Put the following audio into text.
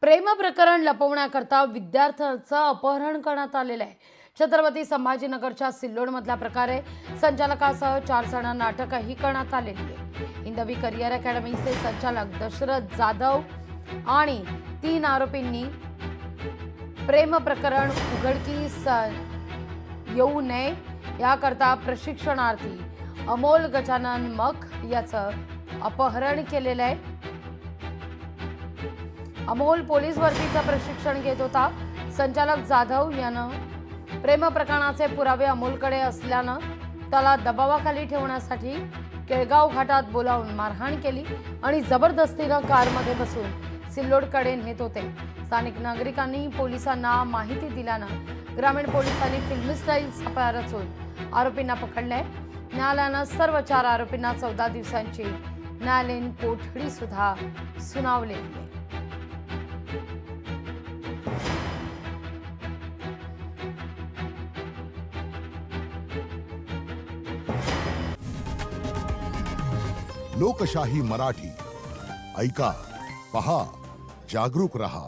प्रेम प्रकरण लपवण्याकरता विद्यार्थ्याचं अपहरण करण्यात आलेलं आहे। छत्रपती संभाजीनगरच्या सिल्लोडमधल्या प्रकारे संचालकासह 4 जणांना अटकही करण्यात आलेली आहे। हिंदवी करिअर अकॅडमीचे संचालक दशरथ जाधव आणि 3 आरोपींनी प्रेम प्रकरण उघडकीस येऊ नये याकरता प्रशिक्षणार्थी अमोल गजानन मख याचं अपहरण केलेलं आहे। अमोल पोलीस भरतीचं प्रशिक्षण घेत होता। संचालक जाधव यानं प्रेम प्रकरणाचे पुरावे अमोलकडे असल्यानं त्याला दबावाखाली ठेवण्यासाठी केळगाव घाटात बोलावून मारहाण केली आणि जबरदस्तीनं कारमध्ये बसून सिल्लोडकडे नेत होते। स्थानिक नागरिकांनी पोलिसांना माहिती दिल्यानं ग्रामीण पोलिसांनी फिल्मी स्टाईल सापळा रचून आरोपींना पकडले। न्यायालयानं सर्व 4 आरोपींना 14 दिवसांची न्यायालयीन कोठडी सुद्धा सुनावलेली आहे। लोकशाही मराठी ऐका, पहा, जागरूक रहा।